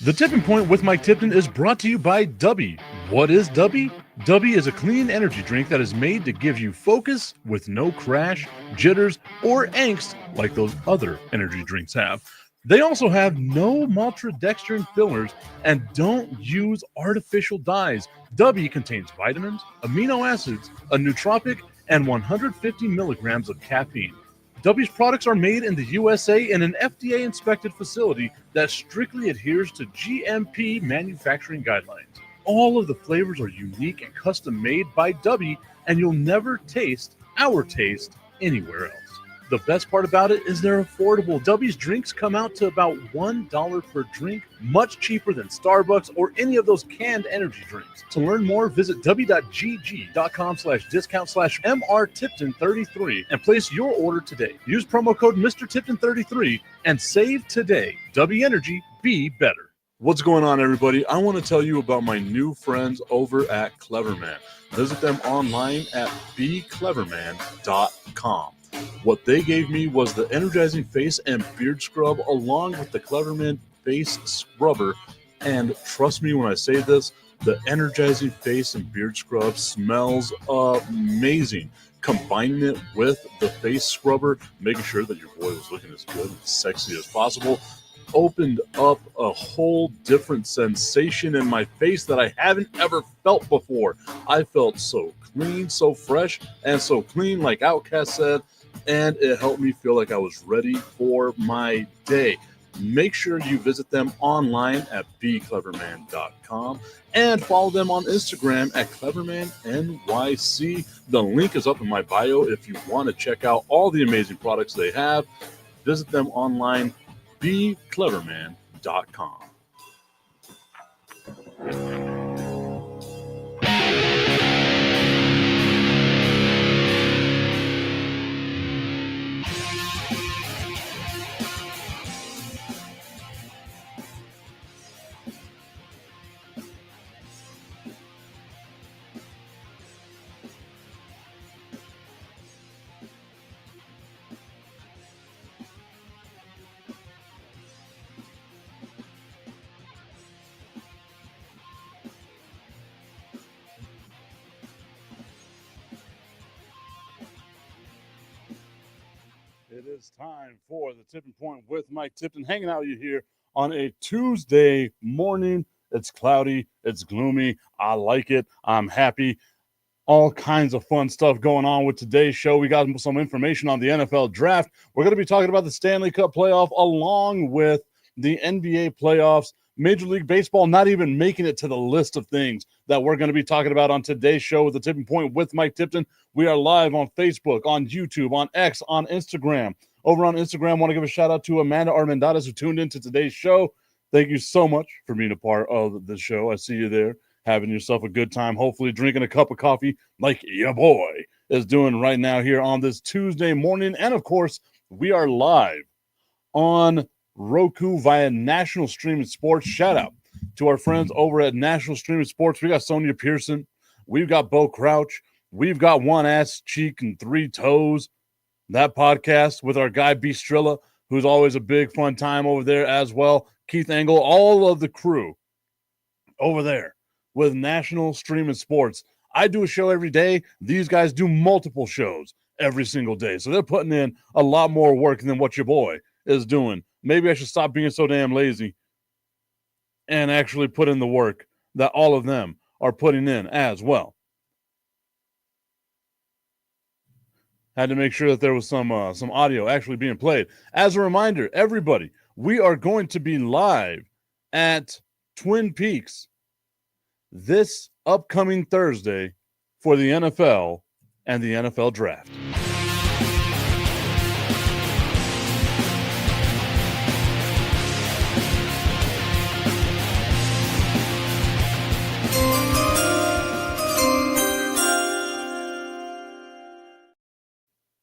The Tipping Point with Mike Tipton is brought to you by Dubby. What is Dubby? Dubby is a clean energy drink that is made to give you focus with no crash, jitters, or angst like those other energy drinks have. They also have no maltodextrin fillers and don't use artificial dyes. Dubby contains vitamins, amino acids, a nootropic, and 150 milligrams of caffeine. W's products are made in the USA in an FDA inspected facility that strictly adheres to GMP manufacturing guidelines. All of the flavors are unique and custom made by W, and you'll never taste our taste anywhere else. The best part about it is they're affordable. W's drinks come out to about $1 per drink, much cheaper than Starbucks or any of those canned energy drinks. To learn more, visit w.gg.com/discount/MRTipton33 and place your order today. Use promo code MrTipton33 and save today. W Energy, be better. What's going on, everybody? I want to tell you about my new friends over at Cleverman. Visit them online at becleverman.com. What they gave me was the energizing face and beard scrub along with the Cleverman face scrubber. And trust me when I say this, the energizing face and beard scrub smells amazing. Combining it with the face scrubber, making sure that your boy was looking as good and sexy as possible, opened up a whole different sensation in my face that I haven't ever felt before. I felt so clean, so fresh, and so clean, like Outcast said, and it helped me feel like I was ready for my day. Make sure you visit them online at becleverman.com and follow them on Instagram at clevermannyc. The link is up in my bio if you want to check out all the amazing products they have. Visit them online, becleverman.com. It is time for the Tipping Point with Mike Tipton, hanging out with you here on a Tuesday morning. It's cloudy, it's gloomy. I like it. I'm happy. All kinds of fun stuff going on with today's show. We got some information on the NFL draft. We're going to be talking about the Stanley Cup playoff along with the NBA playoffs. Major League Baseball not even making it to the list of things that we're going to be talking about on today's show with the Tipping Point with Mike Tipton. We are live on Facebook, on YouTube, on X, on Instagram. Over on Instagram, I want to give a shout out to Amanda Armendariz who tuned into today's show. Thank you so much for being a part of the show. I see you there, having yourself a good time, hopefully drinking a cup of coffee like your boy is doing right now here on this Tuesday morning. And, of course, we are live on Roku via National Streaming Sports. Shout out to our friends over at National Streaming Sports. We got Sonia Pearson. We've got Bo Crouch. We've got One Ass Cheek and Three Toes. That podcast with our guy B. Strilla, who's always a big fun time over there as well. Keith Engel, all of the crew over there with National Streaming Sports. I do a show every day. These guys do multiple shows every single day. So they're putting in a lot more work than what your boy is doing. Maybe I should stop being so damn lazy and actually put in the work that all of them are putting in as well. Had to make sure that there was some audio actually being played. As a reminder, everybody, we are going to be live at Twin Peaks this upcoming Thursday for the NFL and the NFL Draft.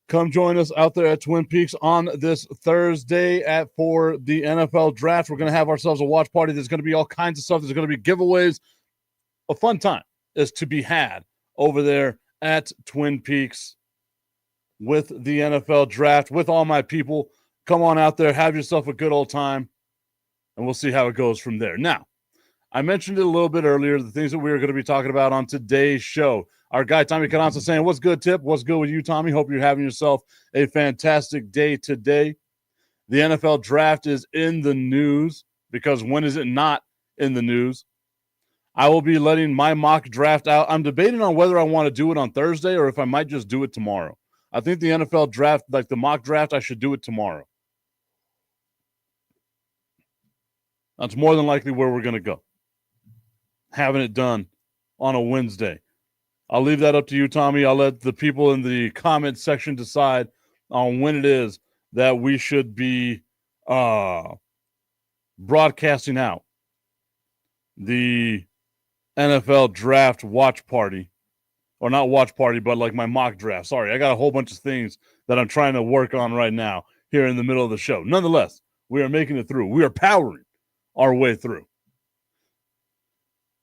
Come join us out there at Twin Peaks on this Thursday for the NFL Draft. We're going to have ourselves a watch party. There's going to be all kinds of stuff. There's going to be giveaways. A fun time is to be had over there at Twin Peaks with the NFL Draft, with all my people. Come on out there. Have yourself a good old time. and we'll see how it goes from there. Now, I mentioned it a little bit earlier, the things that we are going to be talking about on today's show. Our guy, Tommy Carranza, saying, what's good, Tip? What's good with you, Tommy? Hope you're having yourself a fantastic day today. The NFL draft is in the news, because when is it not in the news? I will be letting my mock draft out. I'm debating on whether I want to do it on Thursday or if I might just do it tomorrow. I think the NFL draft, like the mock draft, I should do it tomorrow. That's more than likely where we're going to go. Having it done on a Wednesday. I'll leave that up to you, Tommy. I'll let the people in the comment section decide on when it is that we should be broadcasting out the NFL draft watch party. Or not watch party, but like my mock draft. Sorry, I got a whole bunch of things that I'm trying to work on right now here in the middle of the show. Nonetheless, we are making it through. We are powering our way through.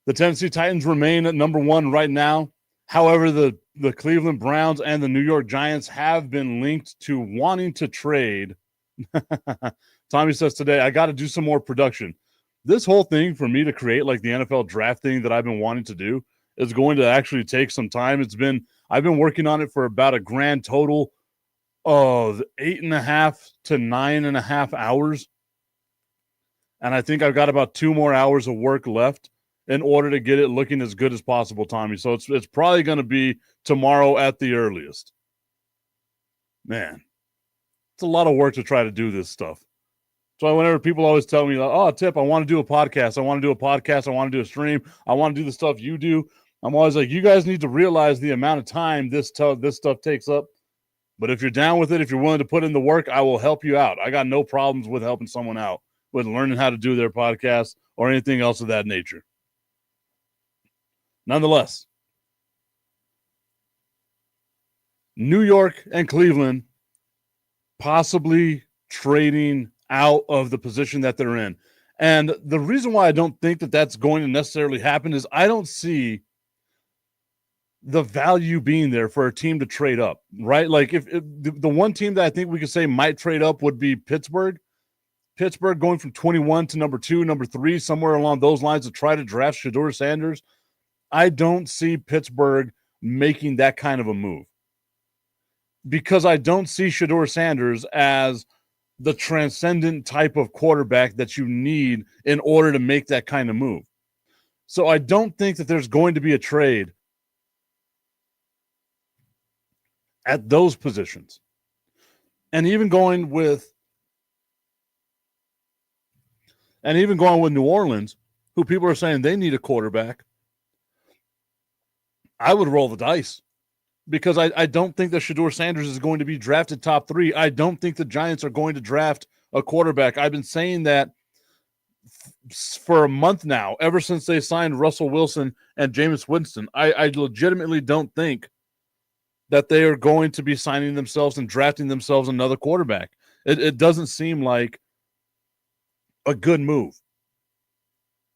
The Tennessee Titans remain at number 1 right now. However, the Cleveland Browns and the New York Giants have been linked to wanting to trade. Tommy says today, I got to do some more production. This whole thing for me to create like the NFL draft thing that I've been wanting to do is going to actually take some time. I've been working on it for about a grand total of 8.5 to 9.5 hours. And I think I've got about 2 more hours of work left in order to get it looking as good as possible, Tommy. So it's probably going to be tomorrow at the earliest. Man, it's a lot of work to try to do this stuff. So whenever people always tell me, oh, Tip, I want to do a podcast. I want to do a podcast. I want to do a stream. I want to do the stuff you do. I'm always like, you guys need to realize the amount of time this stuff takes up. But if you're down with it, if you're willing to put in the work, I will help you out. I got no problems with helping someone out with learning how to do their podcast or anything else of that nature. Nonetheless, New York and Cleveland possibly trading out of the position that they're in. And the reason why I don't think that that's going to necessarily happen is I don't see the value being there for a team to trade up, right? Like if the one team that I think we could say might trade up would be Pittsburgh. Pittsburgh going from 21 to number 2, number 3, somewhere along those lines to try to draft Shedeur Sanders. I don't see Pittsburgh making that kind of a move because I don't see Shedeur Sanders as the transcendent type of quarterback that you need in order to make that kind of move. So I don't think that there's going to be a trade at those positions. And even going with New Orleans, who people are saying they need a quarterback, I would roll the dice because I don't think that Shedeur Sanders is going to be drafted top 3. I don't think the Giants are going to draft a quarterback. I've been saying that for a month now, ever since they signed Russell Wilson and Jameis Winston. I legitimately don't think that they are going to be signing themselves and drafting themselves another quarterback. It doesn't seem like a good move.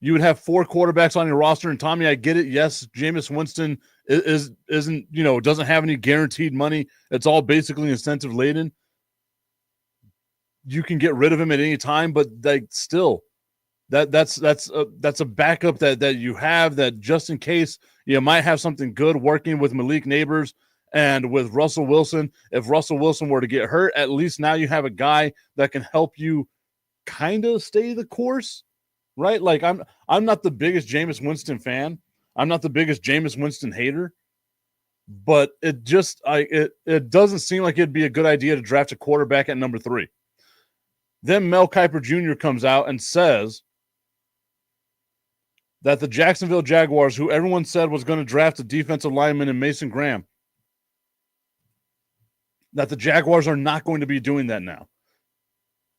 You would have 4 quarterbacks on your roster, and Tommy, I get it. Yes, Jameis Winston isn't doesn't have any guaranteed money. It's all basically incentive laden. You can get rid of him at any time, but like still, that's a backup that you have that just in case you might have something good working with Malik Neighbors and with Russell Wilson. If Russell Wilson were to get hurt, at least now you have a guy that can help you kind of stay the course. Right? Like I'm not the biggest Jameis Winston fan. I'm not the biggest Jameis Winston hater. But it doesn't seem like it'd be a good idea to draft a quarterback at number 3. Then Mel Kiper Jr. comes out and says that the Jacksonville Jaguars, who everyone said was going to draft a defensive lineman in Mason Graham, that the Jaguars are not going to be doing that now.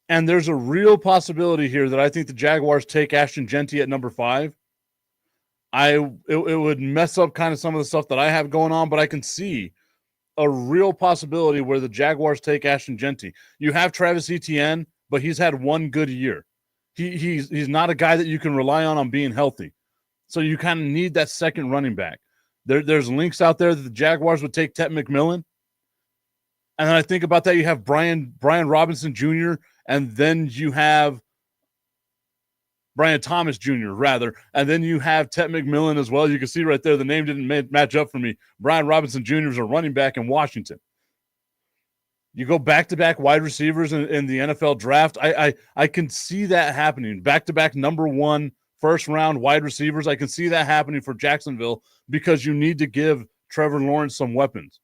And there's a real possibility here that I think the Jaguars take Ashton Genty at number 5. It would mess up kind of some of the stuff that I have going on, but I can see a real possibility where the Jaguars take Ashton Genty. You have Travis Etienne, but he's had one good year. He's not a guy that you can rely on being healthy. So you kind of need that second running back. There's links out there that the Jaguars would take Tet McMillan. And then I think about that, you have Brian Robinson Jr., and then you have Brian Thomas Jr., rather. And then you have Tet McMillan as well. You can see right there, the name didn't match up for me. Brian Robinson Jr. is a running back in Washington. You go back-to-back wide receivers in the NFL draft. I can see that happening. Back-to-back number one first-round wide receivers. I can see that happening for Jacksonville because you need to give Trevor Lawrence some weapons.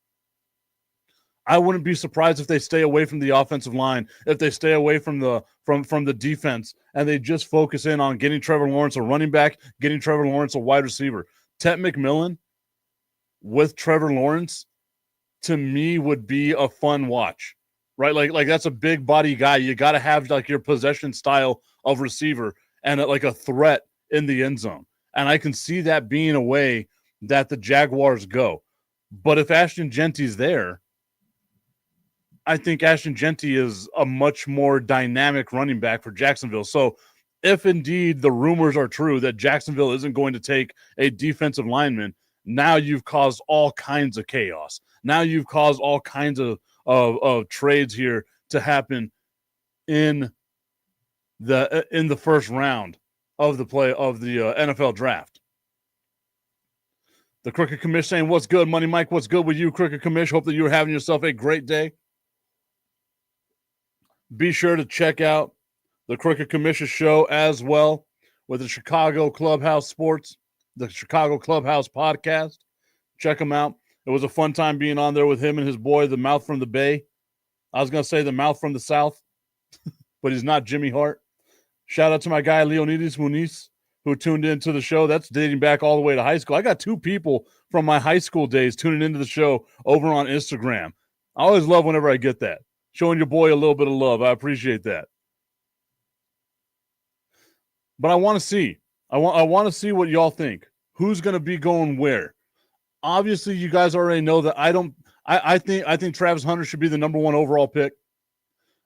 I wouldn't be surprised if they stay away from the offensive line, if they stay away from the defense, and they just focus in on getting Trevor Lawrence a running back, getting Trevor Lawrence a wide receiver. Tet McMillan with Trevor Lawrence, to me, would be a fun watch, right? Like that's a big body guy. You got to have like your possession style of receiver and like a threat in the end zone. And I can see that being a way that the Jaguars go. But if Ashton Genty's there, I think Ashton Genty is a much more dynamic running back for Jacksonville. So if indeed the rumors are true that Jacksonville isn't going to take a defensive lineman, now you've caused all kinds of chaos. Now you've caused all kinds of trades here to happen in the first round of the NFL draft. The Crooked Commish saying, what's good, Money Mike? What's good with you, Crooked Commish? Hope that you're having yourself a great day. Be sure to check out the Crooked Commission show as well with the Chicago Clubhouse Sports, the Chicago Clubhouse podcast. Check them out. It was a fun time being on there with him and his boy, the Mouth from the Bay. I was going to say the Mouth from the South, but he's not Jimmy Hart. Shout out to my guy, Leonidas Muniz, who tuned into the show. That's dating back all the way to high school. I got two people from my high school days tuning into the show over on Instagram. I always love whenever I get that. Showing your boy a little bit of love. I appreciate that. But I want to see. I want to see what y'all think. Who's going to be going where? Obviously, you guys already know that I think Travis Hunter should be the number one overall pick.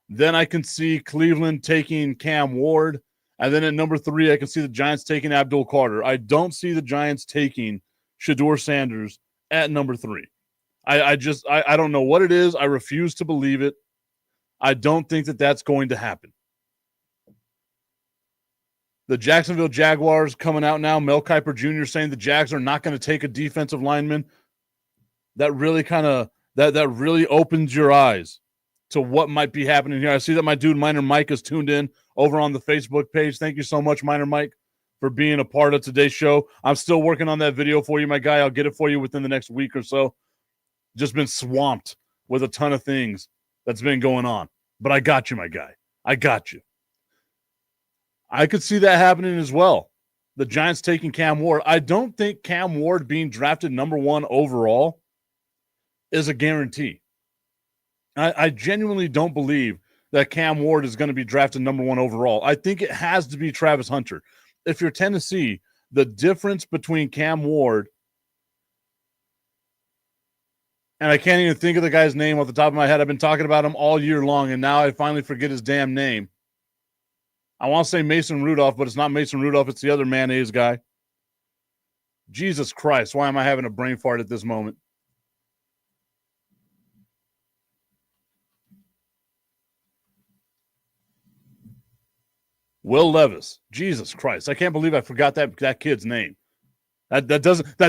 Then I can see Cleveland taking Cam Ward. And then at number 3, I can see the Giants taking Abdul Carter. I don't see the Giants taking Shedeur Sanders at number 3. I don't know what it is. I refuse to believe it. I don't think that that's going to happen. The Jacksonville Jaguars coming out now. Mel Kiper Jr. saying the Jags are not going to take a defensive lineman. That really that really opens your eyes to what might be happening here. I see that my dude Minor Mike is tuned in over on the Facebook page. Thank you so much, Minor Mike, for being a part of today's show. I'm still working on that video for you, my guy. I'll get it for you within the next week or so. Just been swamped with a ton of things that's been going on. But I got you, my guy. I got you. I could see that happening as well. The Giants taking Cam Ward. I don't think Cam Ward being drafted number 1 overall is a guarantee. I genuinely don't believe that Cam Ward is going to be drafted number 1 overall. I think it has to be Travis Hunter. If you're Tennessee, the difference between Cam Ward and I can't even think of the guy's name off the top of my head. I've been talking about him all year long, and now I finally forget his damn name. I want to say Mason Rudolph, but it's not Mason Rudolph. It's the other mayonnaise guy. Jesus Christ, why am I having a brain fart at this moment? Will Levis. Jesus Christ, I can't believe I forgot that kid's name. That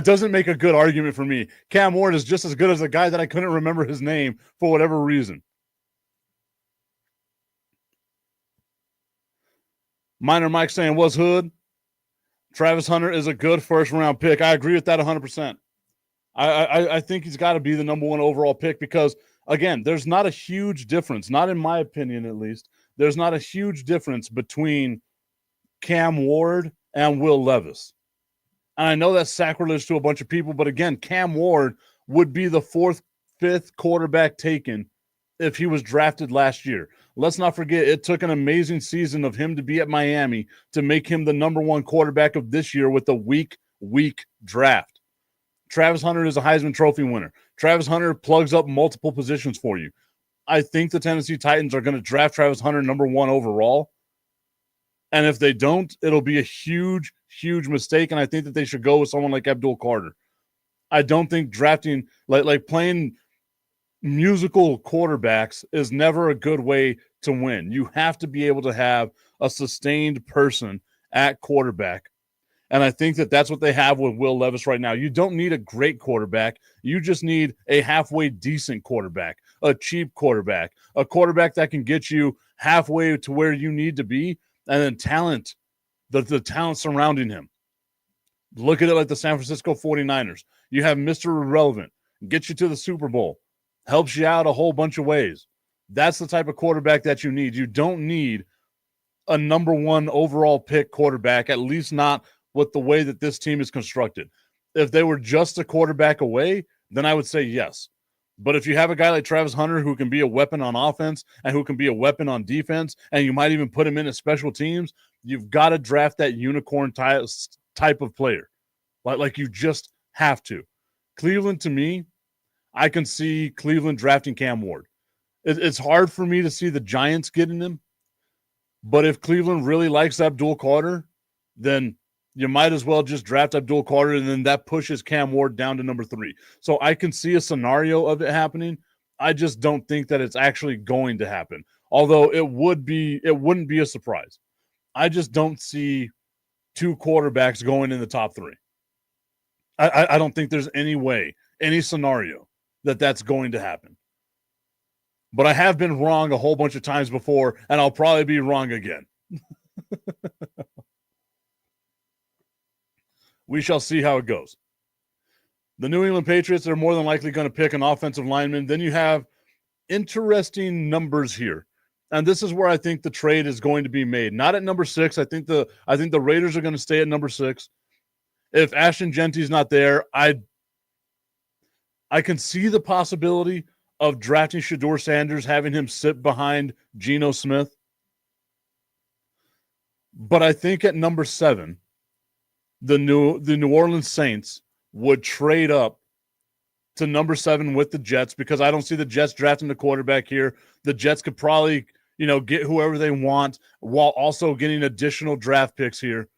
doesn't make a good argument for me. Cam Ward is just as good as a guy that I couldn't remember his name for whatever reason. Minor Mike saying, what's hood? Travis Hunter is a good first-round pick. I agree with that 100%. I think he's got to be the number 1 overall pick because, again, there's not a huge difference, not in my opinion at least, there's not a huge difference between Cam Ward and Will Levis. And I know that's sacrilege to a bunch of people, but again, Cam Ward would be the 4th, 5th quarterback taken if he was drafted last year. Let's not forget, it took an amazing season of him to be at Miami to make him the number 1 quarterback of this year with a weak draft. Travis Hunter is a Heisman Trophy winner. Travis Hunter plugs up multiple positions for you. I think the Tennessee Titans are going to draft Travis Hunter number 1 overall. And if they don't, it'll be a huge mistake. And I think that they should go with someone like Abdul Carter. I don't think drafting, like playing musical quarterbacks is never a good way to win. You have to be able to have a sustained person at quarterback. And I think that that's what they have with Will Levis right now. You don't need a great quarterback. You just need a halfway decent quarterback, a cheap quarterback, a quarterback that can get you halfway to where you need to be, and then talent, the talent surrounding him. Look at it like the San Francisco 49ers. You have Mr. Irrelevant, gets you to the Super Bowl, helps you out a whole bunch of ways. That's the type of quarterback that you need. You don't need a number one overall pick quarterback, at least not with the way that this team is constructed. If they were just a quarterback away, then I would say yes. But if you have a guy like Travis Hunter who can be a weapon on offense and who can be a weapon on defense, and you might even put him in as special teams, you've got to draft that unicorn type of player. Like you just have to. Cleveland, to me, I can see Cleveland drafting Cam Ward. It's hard for me to see the Giants getting him, but if Cleveland really likes Abdul Carter, then you might as well just draft Abdul Carter, and then that pushes Cam Ward down to number 3. So I can see a scenario of it happening. I just don't think that it's actually going to happen. Although it wouldn't be a surprise. I just don't see 2 quarterbacks going in the top 3. I don't think there's any way, any scenario that that's going to happen. But I have been wrong a whole bunch of times before, and I'll probably be wrong again. We shall see how it goes. The New England Patriots are more than likely going to pick an offensive lineman. Then you have interesting numbers here. And this is where I think the trade is going to be made. Not at number 6. I think the Raiders are going to stay at number 6. If Ashton Genty's not there, I can see the possibility of drafting Shedeur Sanders, having him sit behind Geno Smith. But I think at number 7, the New Orleans Saints would trade up to number 7 with the Jets, because I don't see the Jets drafting the quarterback here. The Jets could probably, get whoever they want while also getting additional draft picks here.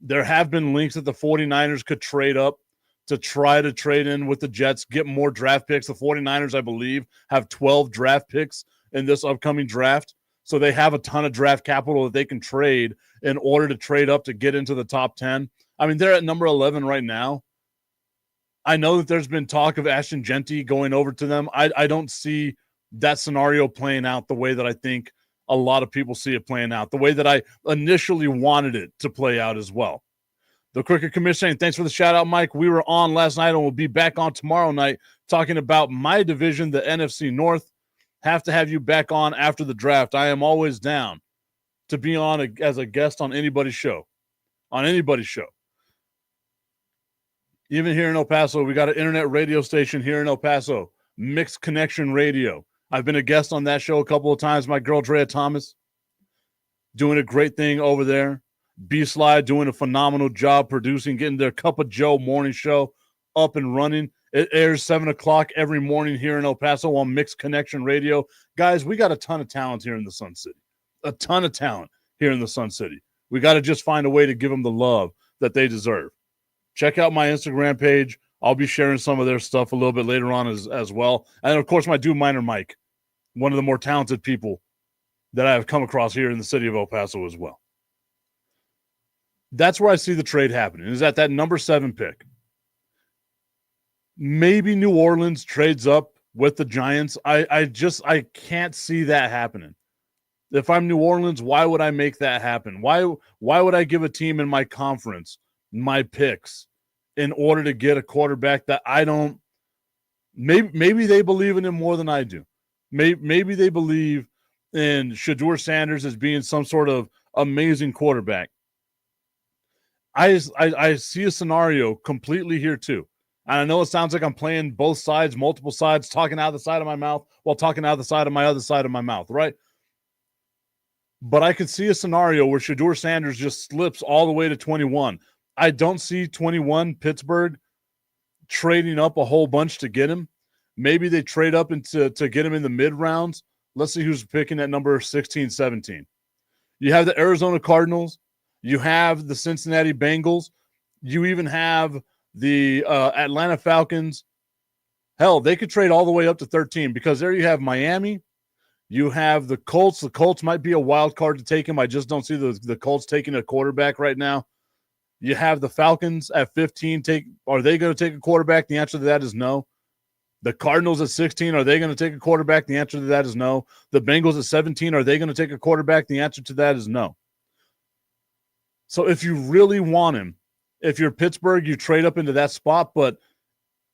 There have been links that the 49ers could trade up to try to trade in with the Jets, get more draft picks. The 49ers, I believe, have 12 draft picks in this upcoming draft. So they have a ton of draft capital that they can trade in order to trade up to get into the top 10. I mean, they're at number 11 right now. I know that there's been talk of Ashton Genty going over to them. I don't see that scenario playing out the way that I think a lot of people see it playing out, the way that I initially wanted it to play out as well. The Cricket Commission, thanks for the shout-out, Mike. We were on last night and we'll be back on tomorrow night talking about my division, the NFC North. Have to have you back on after the draft. I am always down to be on as a guest on anybody's show. Even here in El Paso, we got an internet radio station here in El Paso, Mixed Connection Radio. I've been a guest on that show a couple of times. My girl, Drea Thomas, doing a great thing over there. B-Slide doing a phenomenal job producing, getting their Cup of Joe morning show up and running. It airs 7 o'clock every morning here in El Paso on Mixed Connection Radio. Guys, we got a ton of talent here in the Sun City. A ton of talent here in the Sun City. We got to just find a way to give them the love that they deserve. Check out my Instagram page. I'll be sharing some of their stuff a little bit later on as well. And, of course, my dude, Minor Mike, one of the more talented people that I have come across here in the city of El Paso as well. That's where I see the trade happening, is at that number 7 pick. Maybe New Orleans trades up with the Giants. I can't see that happening. If I'm New Orleans, why would I make that happen? Why would I give a team in my conference my picks in order to get a quarterback that I don't – maybe they believe in him more than I do. Maybe they believe in Shedeur Sanders as being some sort of amazing quarterback. I see a scenario completely here too. And I know it sounds like I'm playing both sides, multiple sides, talking out the side of my mouth while talking out the side of my other side of my mouth, right? But I could see a scenario where Shedeur Sanders just slips all the way to 21. I don't see 21 Pittsburgh trading up a whole bunch to get him. Maybe they trade up to get him in the mid rounds. Let's see who's picking at number 16, 17. You have the Arizona Cardinals. You have the Cincinnati Bengals. You even have the Atlanta Falcons. Hell, they could trade all the way up to 13 because there you have Miami. You have the Colts. The Colts might be a wild card to take him. I just don't see the Colts taking a quarterback right now. You have the Falcons at 15. Are they going to take a quarterback? The answer to that is no. The Cardinals at 16, are they going to take a quarterback? The answer to that is no. The Bengals at 17, are they going to take a quarterback? The answer to that is no. So if you really want him, if you're Pittsburgh, you trade up into that spot, but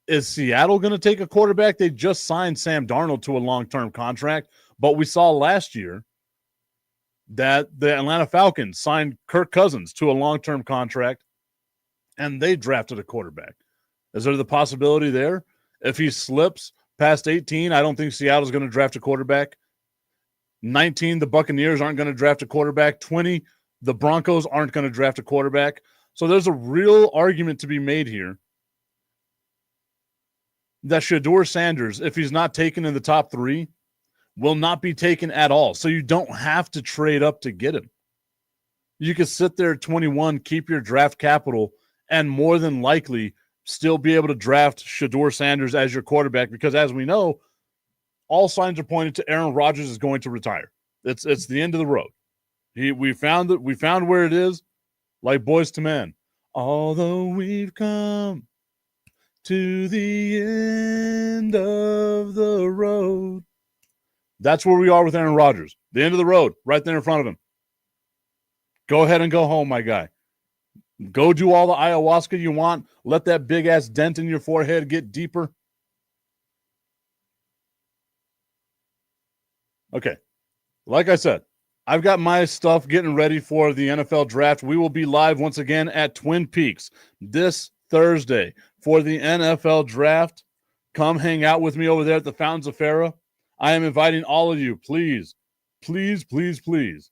is Seattle going to take a quarterback? They just signed Sam Darnold to a long-term contract, but we saw last year that the Atlanta Falcons signed Kirk Cousins to a long-term contract, and they drafted a quarterback. Is there the possibility there? If he slips past 18, I don't think Seattle's going to draft a quarterback. 19, the Buccaneers aren't going to draft a quarterback. 20, the Broncos aren't going to draft a quarterback. So there's a real argument to be made here that Shedeur Sanders, if he's not taken in the top 3, will not be taken at all. So you don't have to trade up to get him. You can sit there at 21, keep your draft capital, and more than likely still be able to draft Shedeur Sanders as your quarterback, because as we know, all signs are pointing to Aaron Rodgers is going to retire. It's the end of the road. We found where it is, like Boys to Men. Although we've come to the end of the road. That's where we are with Aaron Rodgers. The end of the road, right there in front of him. Go ahead and go home, my guy. Go do all the ayahuasca you want. Let that big-ass dent in your forehead get deeper. Okay. Like I said, I've got my stuff getting ready for the NFL draft. We will be live once again at Twin Peaks this Thursday for the NFL draft. Come hang out with me over there at the Fountains of Farah. I am inviting all of you. Please, please, please, please.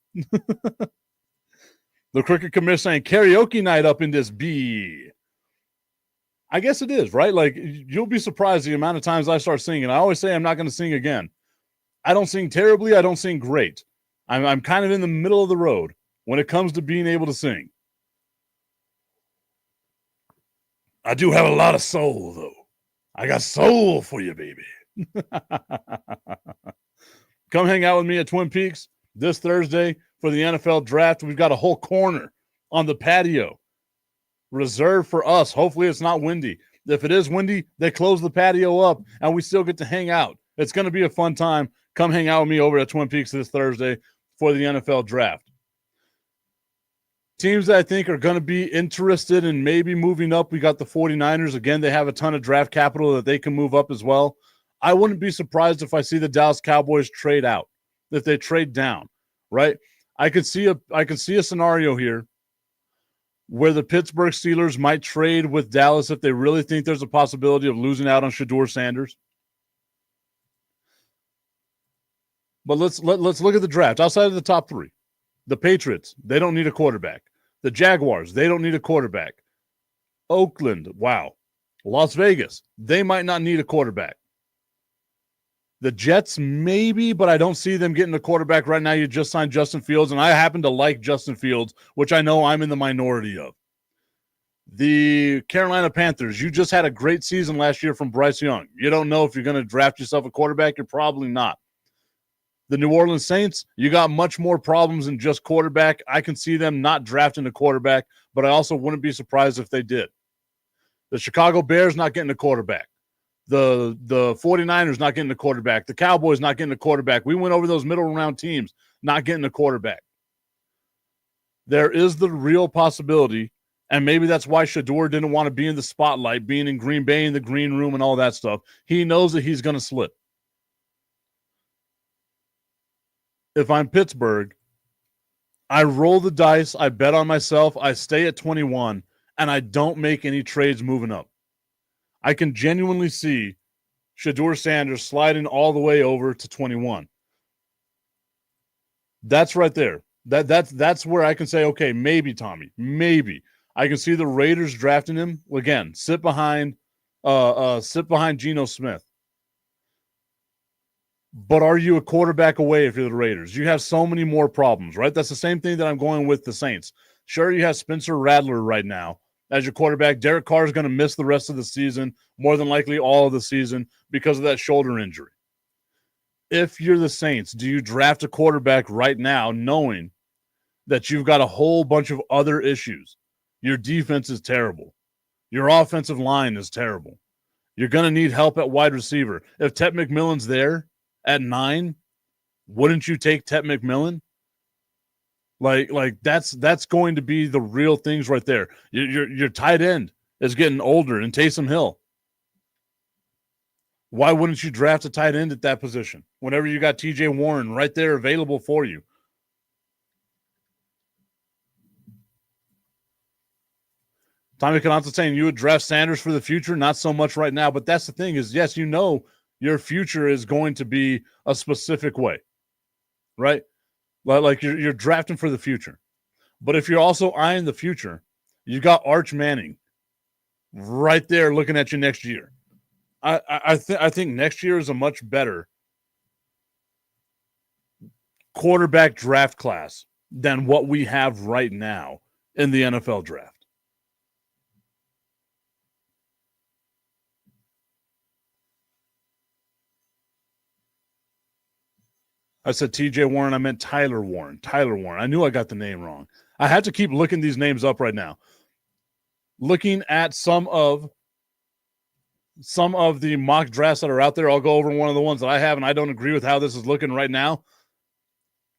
The Cricket Commission saying karaoke night up in this B. I guess it is, right? Like, you'll be surprised the amount of times I start singing. I always say I'm not going to sing again. I don't sing terribly. I don't sing great. I'm kind of in the middle of the road when it comes to being able to sing. I do have a lot of soul, though. I got soul for you, baby. Come hang out with me at Twin Peaks this Thursday for the NFL draft. We've got a whole corner on the patio reserved for us. Hopefully it's not windy. If it is windy, they close the patio up and we still get to hang out. It's going to be a fun time. Come hang out with me over at Twin Peaks this Thursday for the NFL draft. Teams that I think are going to be interested in maybe moving up, we got the 49ers. Again, they have a ton of draft capital that they can move up as well. I wouldn't be surprised if I see the Dallas Cowboys trade out, if they trade down, right? I could see a scenario here where the Pittsburgh Steelers might trade with Dallas if they really think there's a possibility of losing out on Shedeur Sanders. But let's look at the draft. Outside of the top 3, the Patriots, they don't need a quarterback. The Jaguars, they don't need a quarterback. Oakland, wow. Las Vegas, they might not need a quarterback. The Jets, maybe, but I don't see them getting a quarterback right now. You just signed Justin Fields, and I happen to like Justin Fields, which I know I'm in the minority of. The Carolina Panthers, you just had a great season last year from Bryce Young. You don't know if you're going to draft yourself a quarterback. You're probably not. The New Orleans Saints, you got much more problems than just quarterback. I can see them not drafting a quarterback, but I also wouldn't be surprised if they did. The Chicago Bears not getting a quarterback. The 49ers not getting a quarterback. The Cowboys not getting a quarterback. We went over those middle round teams not getting a quarterback. There is the real possibility, and maybe that's why Shedeur didn't want to be in the spotlight, being in Green Bay in the green room and all that stuff. He knows that he's going to slip. If I'm Pittsburgh, I roll the dice, I bet on myself, I stay at 21, and I don't make any trades moving up. I can genuinely see Shedeur Sanders sliding all the way over to 21. That's right there. That's where I can say, okay, maybe, Tommy, maybe. I can see the Raiders drafting him. Again, sit behind Geno Smith. But are you a quarterback away if you're the Raiders? You have so many more problems, right? That's the same thing that I'm going with the Saints. Sure, you have Spencer Rattler right now as your quarterback. Derek Carr is going to miss the rest of the season, more than likely all of the season, because of that shoulder injury. If you're the Saints, do you draft a quarterback right now knowing that you've got a whole bunch of other issues? Your defense is terrible. Your offensive line is terrible. You're going to need help at wide receiver. If Tet McMillan's there at 9, wouldn't you take Tet McMillan? Like that's going to be the real things right there. Your tight end is getting older in Taysom Hill. Why wouldn't you draft a tight end at that position whenever you got TJ Warren right there available for you? Tommy Canazza saying you would draft Sanders for the future, not so much right now. But that's the thing is, yes, you know your future is going to be a specific way, right? Like you're drafting for the future. But if you're also eyeing the future, you got Arch Manning right there looking at you next year. I think next year is a much better quarterback draft class than what we have right now in the NFL draft. I said TJ Warren. I meant Tyler Warren. Tyler Warren. I knew I got the name wrong. I had to keep looking these names up right now. Looking at some of the mock drafts that are out there, I'll go over one of the ones that I have, and I don't agree with how this is looking right now.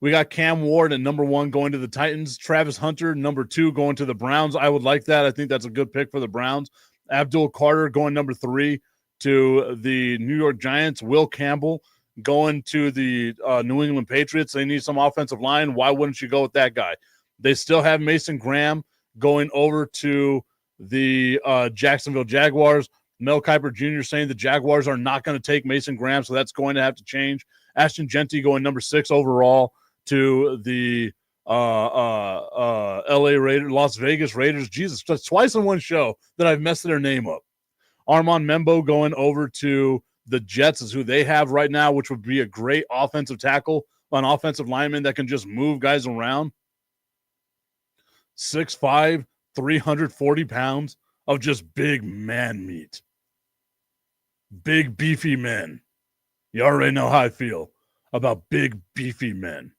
We got Cam Ward at number 1 going to the Titans. Travis Hunter, number 2, going to the Browns. I would like that. I think that's a good pick for the Browns. Abdul Carter going number 3 to the New York Giants. Will Campbell going to the New England Patriots. They need some offensive line. Why wouldn't you go with that guy? They still have Mason Graham going over to the Jacksonville Jaguars. Mel Kiper Jr. saying the Jaguars are not going to take Mason Graham, so that's going to have to change. Ashton Genty going number 6 overall to the LA Raiders, Las Vegas Raiders. Jesus, that's twice in one show that I've messed their name up. Armand Membo going over to the Jets is who they have right now, which would be a great offensive tackle, an offensive lineman that can just move guys around. 6'5", 340 pounds of just big man meat. Big, beefy men. You already know how I feel about big, beefy men.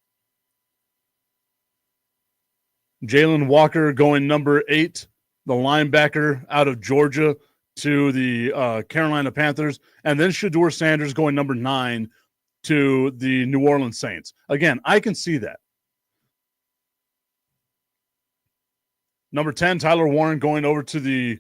Jalen Walker going number 8, the linebacker out of Georgia, to the Carolina Panthers, and then Shedeur Sanders going number 9 to the New Orleans Saints. Again, I can see that. Number 10, Tyler Warren going over to the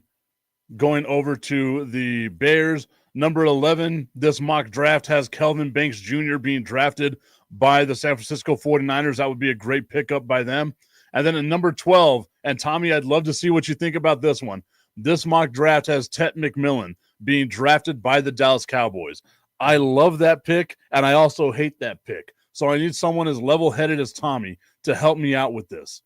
Bears. Number 11, this mock draft has Kelvin Banks Jr. being drafted by the San Francisco 49ers. That would be a great pickup by them. And then at number 12, and Tommy, I'd love to see what you think about this one. This mock draft has Tet McMillan being drafted by the Dallas Cowboys. I love that pick, and I also hate that pick. So I need someone as level-headed as Tommy to help me out with this.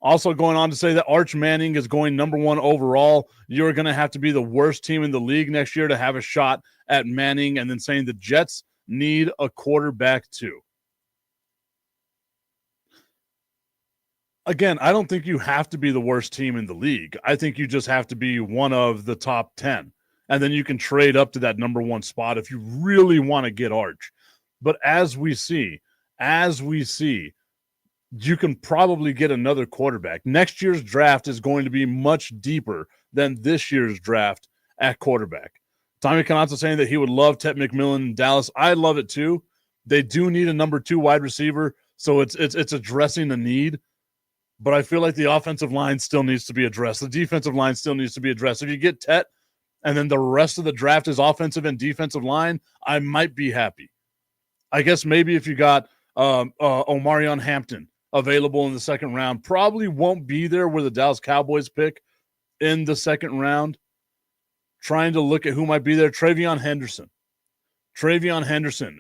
Also going on to say that Arch Manning is going number 1 overall. You're going to have to be the worst team in the league next year to have a shot at Manning, and then saying the Jets need a quarterback too. Again, I don't think you have to be the worst team in the league. I think you just have to be one of the top 10. And then you can trade up to that number 1 spot if you really want to get Arch. But as we see, you can probably get another quarterback. Next year's draft is going to be much deeper than this year's draft at quarterback. Tommy Canazza saying that he would love Tet McMillan in Dallas. I love it too. They do need a number 2 wide receiver, so it's addressing the need. But I feel like the offensive line still needs to be addressed. The defensive line still needs to be addressed. If you get Tet and then the rest of the draft is offensive and defensive line, I might be happy. I guess maybe if you got Omarion Hampton available in the second round, probably won't be there where the Dallas Cowboys pick in the second round. Trying to look at who might be there. TreVeyon Henderson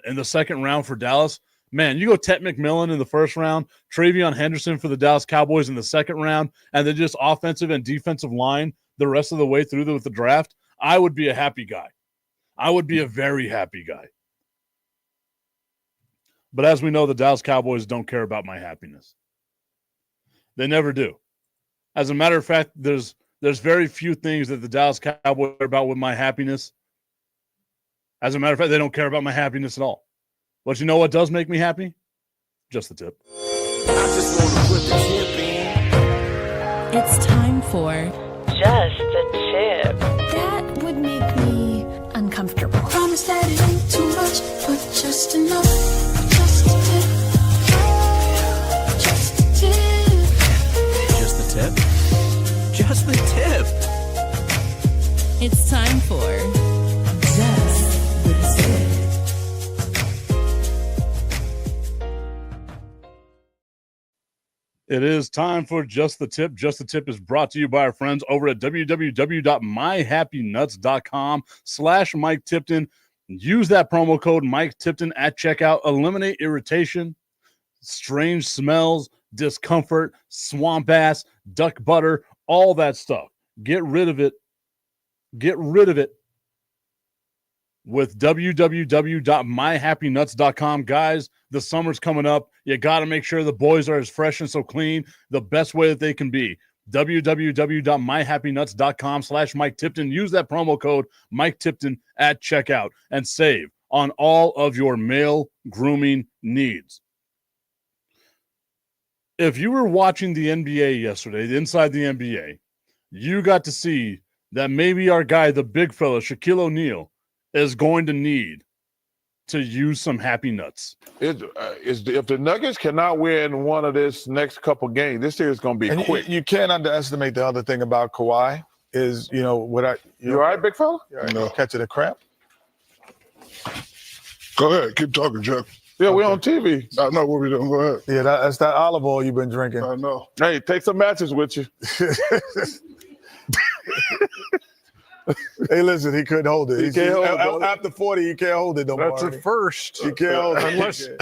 in the second round for Dallas. Man, you go Tet McMillan in the first round, TreVeyon Henderson for the Dallas Cowboys in the second round, and then just offensive and defensive line the rest of the way through with the draft. I would be a happy guy. I would be a very happy guy. But as we know, the Dallas Cowboys don't care about my happiness. They never do. As a matter of fact, there's very few things that the Dallas Cowboys care about with my happiness. As a matter of fact, they don't care about my happiness at all. But you know what does make me happy? Just the tip. I just want to put the tip in. It's time for Just the Tip. That would make me uncomfortable. Promise that it ain't too much, but just enough. Just a tip. Just a tip. Just the tip. Just the tip. It's time for Just the Tip. It is time for Just the Tip. Just the Tip is brought to you by our friends over at www.myhappynuts.com/Mike Tipton. Use that promo code Mike Tipton at checkout. Eliminate irritation, strange smells, discomfort, swamp ass, duck butter, all that stuff. Get rid of it. Get rid of it with www.myhappynuts.com. Guys, the summer's coming up. You got to make sure the boys are as fresh and so clean the best way that they can be. www.myhappynuts.com/Mike Tipton. Use that promo code Mike Tipton at checkout and save on all of your male grooming needs. If you were watching the NBA yesterday, inside the NBA, you got to see that maybe our guy, the big fella, Shaquille O'Neal, is going to need to use some happy nuts. If the Nuggets cannot win one of this next couple games, this year is going to be quick. You can't underestimate the other thing about Kawhi is, you all right, big fella? No. Catching a crap. Go ahead. Keep talking, Chuck. Yeah, we're on TV. I know what we're doing. Go ahead. Yeah, that's that olive oil you've been drinking. I know. Hey, take some matches with you. Hey, listen, he couldn't hold it. He can't hold it. After 40, you can't hold it no more. That's a first. You can't hold it. Unless hold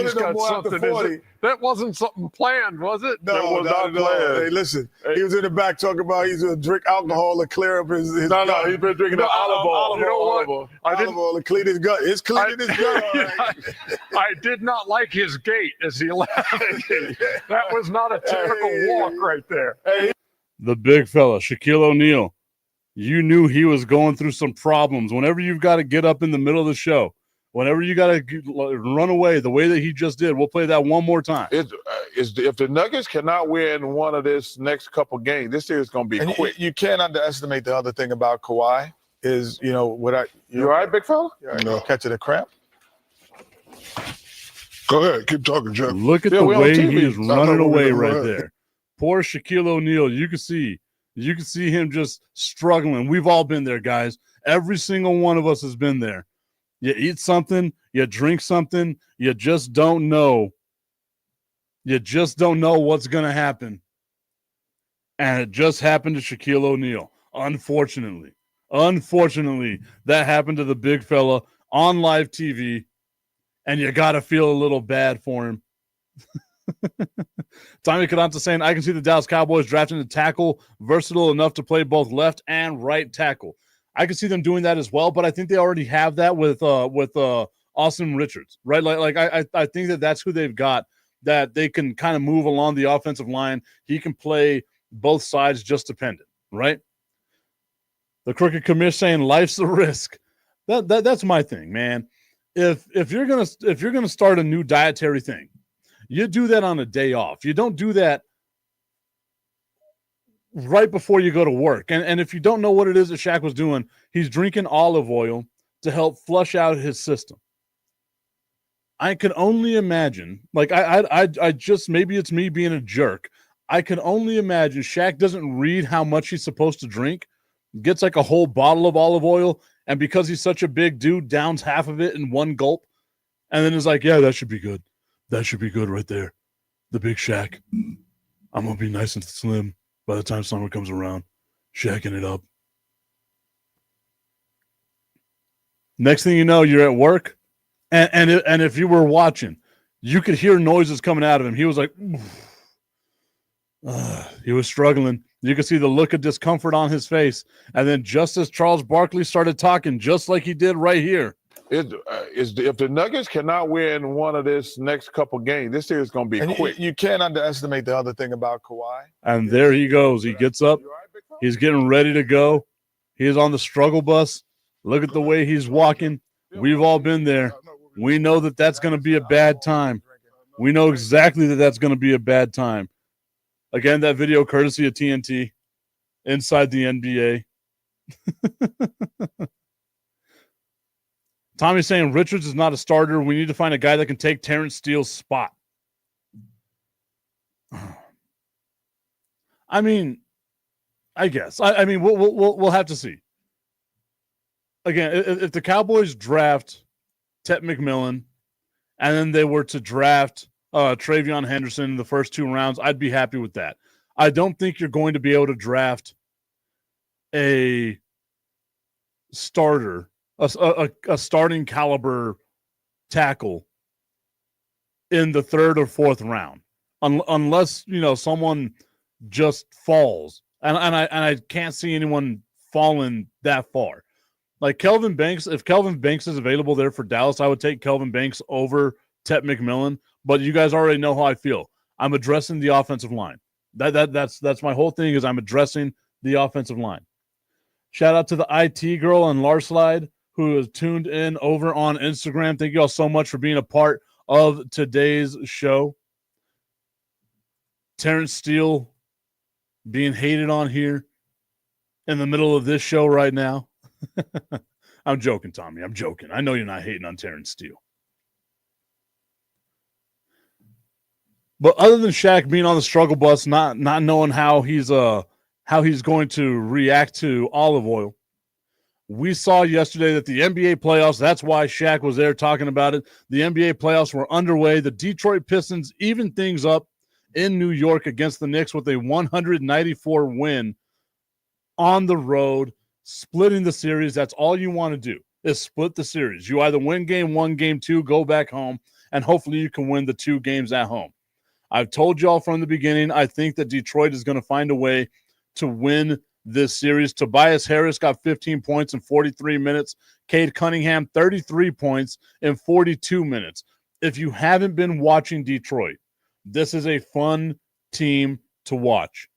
he's it no got more after something. 40. That wasn't something planned, was it? No, That was not planned. Hey, listen, he was in the back talking about he's going to drink alcohol to clear up his No, he's been drinking the olive oil. You know what? olive oil to clean his gut. It's cleaning his gut. All right. I did not like his gait as he left. That was not a typical walk right there. The big fella, Shaquille O'Neal. You knew he was going through some problems. Whenever you've got to get up in the middle of the show, whenever you got to run away the way that he just did, we'll play that one more time. If the Nuggets cannot win one of this next couple games, this year is going to be quick. You can't underestimate the other thing about Kawhi is, You all right, big fella? No. Catching a crap. Go ahead. Keep talking, Chuck. Look at the way he is running away right there. Poor Shaquille O'Neal. You can see him just struggling. We've all been there, guys. Every single one of us has been there. You eat something, you drink something, you just don't know. You just don't know what's going to happen. And it just happened to Shaquille O'Neal. Unfortunately, that happened to the big fella on live TV, and you got to feel a little bad for him. Tommy Kadanta saying, I can see the Dallas Cowboys drafting a tackle versatile enough to play both left and right tackle. I can see them doing that as well, but I think they already have that with Austin Richards, right? I think that's who they've got, that they can kind of move along the offensive line. He can play both sides, just dependent, right? The Crooked Commish saying life's a risk. That's my thing, man. If you're gonna start a new dietary thing, you do that on a day off. You don't do that right before you go to work. And if you don't know what it is that Shaq was doing, he's drinking olive oil to help flush out his system. I can only imagine, I just, maybe it's me being a jerk. I can only imagine Shaq doesn't read how much he's supposed to drink, gets like a whole bottle of olive oil, and because he's such a big dude, downs half of it in one gulp, and then is like, yeah, that should be good. That should be good right there. The big Shaq. I'm going to be nice and slim by the time summer comes around. Shacking it up. Next thing you know, you're at work. And if you were watching, you could hear noises coming out of him. He was like, he was struggling. You could see the look of discomfort on his face. And then just as Charles Barkley started talking, just like he did right here, If the Nuggets cannot win one of this next couple games, this year is going to be quick. You can't underestimate the other thing about Kawhi. And there he goes. He gets up. He's getting ready to go. He's on the struggle bus. Look at the way he's walking. We've all been there. We know that that's going to be a bad time. We know exactly that that's going to be a bad time. Again, that video courtesy of TNT inside the NBA. Tommy's saying Richards is not a starter. We need to find a guy that can take Terrence Steele's spot. I mean, I guess. I mean, we'll have to see. Again, if the Cowboys draft Tet McMillan and then they were to draft Travion Henderson in the first 2 rounds, I'd be happy with that. I don't think you're going to be able to draft a starter, a starting caliber tackle in the 3rd or 4th round, unless someone just falls, and I can't see anyone falling that far. Like Kelvin Banks, if Kelvin Banks is available there for Dallas, I would take Kelvin Banks over Tet McMillan. But you guys already know how I feel. I'm addressing the offensive line. That's my whole thing is I'm addressing the offensive line. Shout out to the IT girl on Larslide who is tuned in over on Instagram. Thank you all so much for being a part of today's show. Terrence Steele being hated on here in the middle of this show right now. I'm joking, Tommy. I'm joking. I know you're not hating on Terrence Steele. But other than Shaq being on the struggle bus, not knowing how he's going to react to olive oil, we saw yesterday that the NBA playoffs, that's why Shaq was there talking about it. The NBA playoffs were underway. The Detroit Pistons evened things up in New York against the Knicks with a 194 win on the road, splitting the series. That's all you want to do is split the series. You either win game 1, game 2, go back home, and hopefully you can win the 2 games at home. I've told y'all from the beginning, I think that Detroit is going to find a way to win this series. Tobias Harris got 15 points in 43 minutes. Cade Cunningham, 33 points in 42 minutes. If you haven't been watching Detroit, this is a fun team to watch.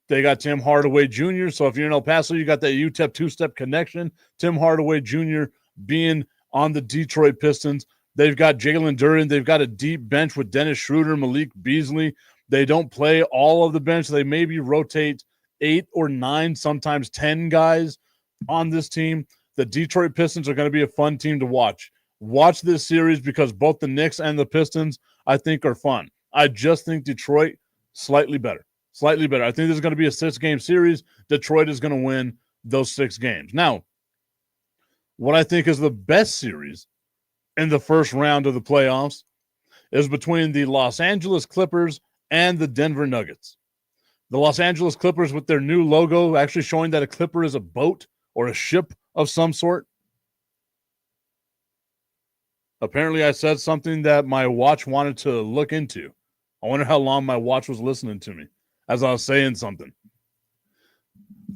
They got Tim Hardaway Jr., so if you're in El Paso, you got that UTEP 2-step connection. Tim Hardaway Jr. being on the Detroit Pistons. They've got Jalen Duren. They've got a deep bench with Dennis Schroeder, Malik Beasley. They don't play all of the bench. They maybe rotate 8 or 9, sometimes 10 guys on this team. The Detroit Pistons are going to be a fun team to watch. Watch this series because both the Knicks and the Pistons, I think, are fun. I just think Detroit slightly better. Slightly better. I think this is going to be a 6-game series. Detroit is going to win those 6 games. Now, what I think is the best series in the first round of the playoffs is between the Los Angeles Clippers and the Denver Nuggets. The Los Angeles Clippers with their new logo actually showing that a Clipper is a boat or a ship of some sort. Apparently, I said something that my watch wanted to look into. I wonder how long my watch was listening to me as I was saying something.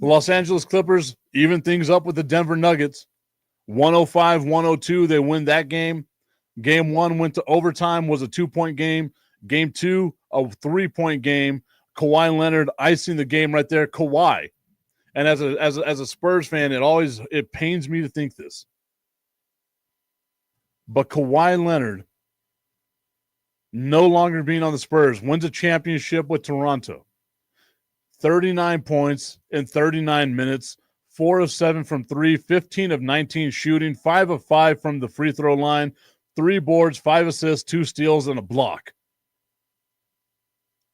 The Los Angeles Clippers even things up with the Denver Nuggets. 105-102, they win that game. Game 1 went to overtime, was a 2-point game. Game 2, a 3-point game. Kawhi Leonard icing the game right there. Kawhi. And as a Spurs fan, it pains me to think this. But Kawhi Leonard, no longer being on the Spurs, wins a championship with Toronto. 39 points in 39 minutes, 4 of 7 from 3, 15 of 19 shooting, 5 of 5 from the free throw line, 3 boards, 5 assists, 2 steals, and a block.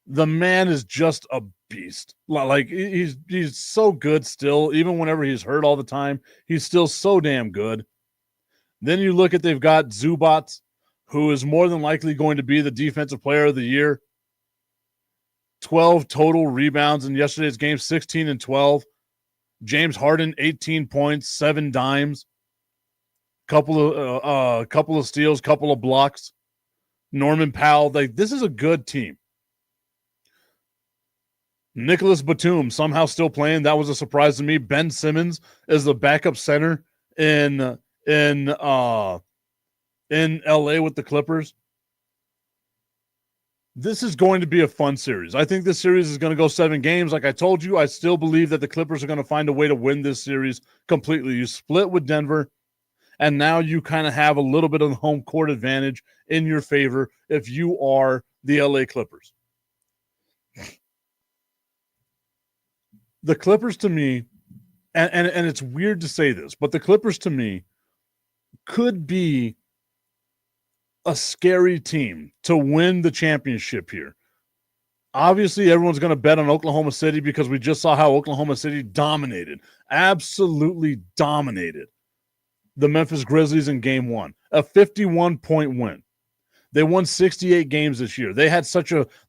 The man is just a beast. Like he's so good still, even whenever he's hurt all the time. He's still so damn good. Then you look at they've got Zubac, who is more than likely going to be the defensive player of the year. 12 total rebounds in yesterday's game, 16 and 12. James Harden, 18 points, 7 dimes. Couple of steals, couple of blocks. Norman Powell, this is a good team. Nicholas Batum somehow still playing. That was a surprise to me. Ben Simmons is the backup center in LA with the Clippers. This is going to be a fun series. I think this series is going to go 7 games. Like I told you, I still believe that the Clippers are going to find a way to win this series completely. You split with Denver, And now you kind of have a little bit of the home court advantage in your favor if you are the LA Clippers. The Clippers to me, and it's weird to say this, but the Clippers to me could be a scary team to win the championship here. Obviously, everyone's going to bet on Oklahoma City because we just saw how Oklahoma City absolutely dominated the Memphis Grizzlies in game 1, a 51-point win. They won 68 games this year. They had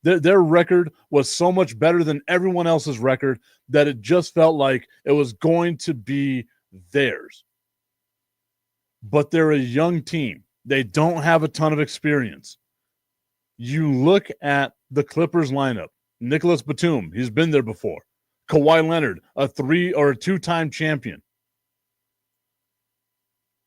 their record was so much better than everyone else's record that it just felt like it was going to be theirs. But they're a young team. They don't have a ton of experience. You look at the Clippers lineup. Nicholas Batum, he's been there before. Kawhi Leonard, a 3 or a 2-time champion.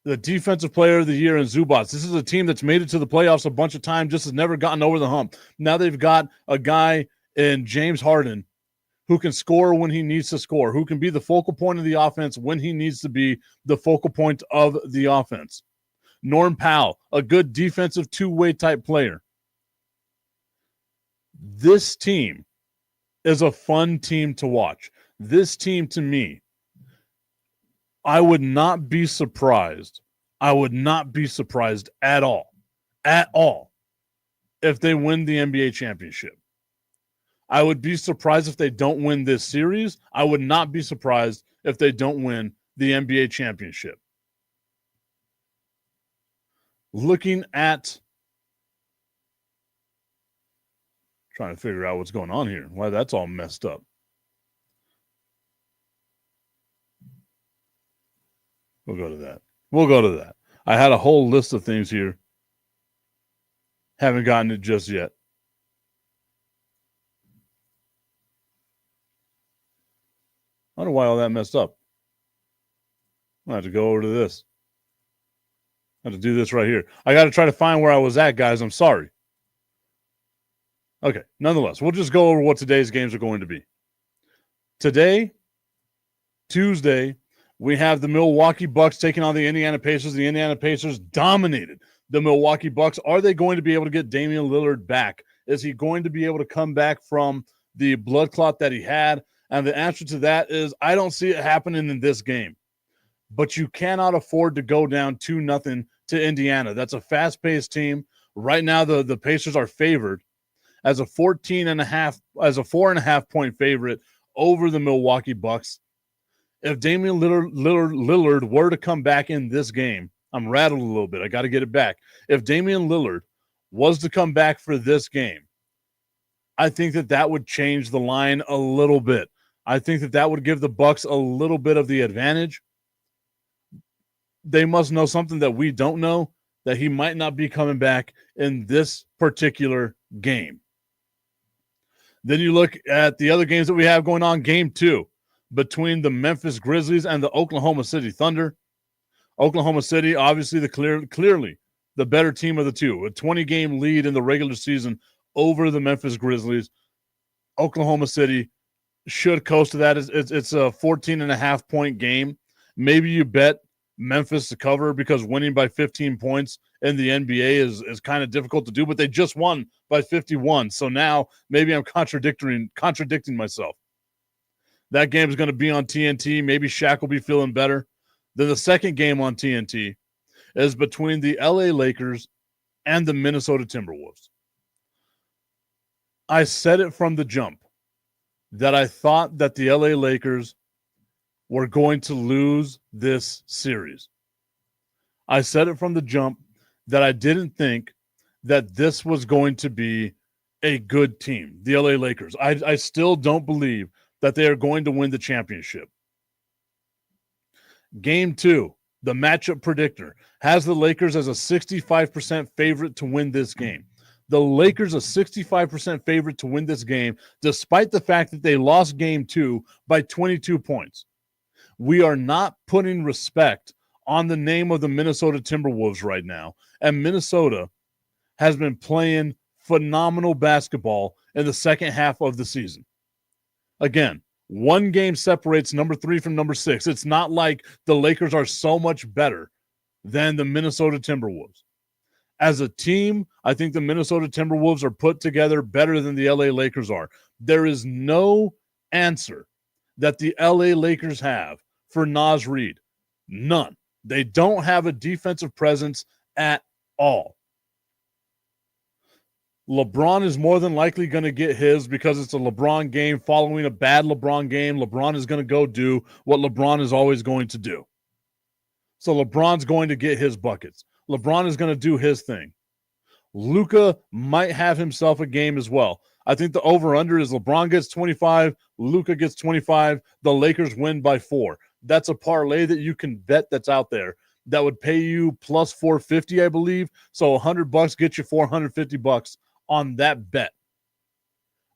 The defensive player of the year in Zubats. This is a team that's made it to the playoffs a bunch of times, just has never gotten over the hump. Now they've got a guy in James Harden who can score when he needs to score, who can be the focal point of the offense when he needs to be the focal point of the offense. Norm Powell, a good defensive two-way type player. This team is a fun team to watch. This team, to me, I would not be surprised. I would not be surprised at all, if they win the NBA championship. I would be surprised if they don't win this series. I would not be surprised if they don't win the NBA championship. Looking at, trying to figure out what's going on here, why that's all messed up. We'll go to that. I had a whole list of things here. Haven't gotten it just yet. I wonder why all that messed up. I have to go over to this. I have to do this right here. I got to try to find where I was at, guys. I'm sorry. Okay, nonetheless, we'll just go over what today's games are going to be. Today, Tuesday, we have the Milwaukee Bucks taking on the Indiana Pacers. The Indiana Pacers dominated the Milwaukee Bucks. Are they going to be able to get Damian Lillard back? Is he going to be able to come back from the blood clot that he had? And the answer to that is I don't see it happening in this game. But you cannot afford to go down 2-0 to Indiana. That's a fast-paced team. Right now, the Pacers are favored as a 4.5 point favorite over the Milwaukee Bucks. If Damian Lillard were to come back in this game, I'm rattled a little bit. I got to get it back. If Damian Lillard was to come back for this game, I think that would change the line a little bit. I think that would give the Bucks a little bit of the advantage. They must know something that we don't know, that he might not be coming back in this particular game. Then you look at the other games that we have going on. Game 2 between the Memphis Grizzlies and the Oklahoma City Thunder. Oklahoma City, obviously clearly the better team of the two. A 20-game lead in the regular season over the Memphis Grizzlies. Oklahoma City should coast to that. It's a 14.5-point game. Maybe you bet Memphis to cover because winning by 15 points in the NBA is kind of difficult to do, but they just won by 51. So now maybe I'm contradicting myself. That game is going to be on TNT. Maybe Shaq will be feeling better. Then the second game on TNT is between the LA Lakers and the Minnesota Timberwolves. I said it from the jump that I thought that the LA Lakers were going to lose this series. I said it from the jump that I didn't think that this was going to be a good team, the LA Lakers. I still don't believe that they are going to win the championship. Game 2, the matchup predictor, has the Lakers as a 65% favorite to win this game. The Lakers a 65% favorite to win this game, despite the fact that they lost game 2 by 22 points. We are not putting respect on the name of the Minnesota Timberwolves right now. And Minnesota has been playing phenomenal basketball in the second half of the season. Again, one game separates number 3 from number 6. It's not like the Lakers are so much better than the Minnesota Timberwolves. As a team, I think the Minnesota Timberwolves are put together better than the LA Lakers are. There is no answer that the LA Lakers have for Naz Reid. None. They don't have a defensive presence at all. LeBron is more than likely going to get his because it's a LeBron game. Following a bad LeBron game, LeBron is going to go do what LeBron is always going to do. So LeBron's going to get his buckets. LeBron is going to do his thing. Luka might have himself a game as well. I think the over-under is LeBron gets 25, Luka gets 25, the Lakers win by 4. That's a parlay that you can bet that's out there. That would pay you plus 450, I believe. So $100 gets you $450 on that bet.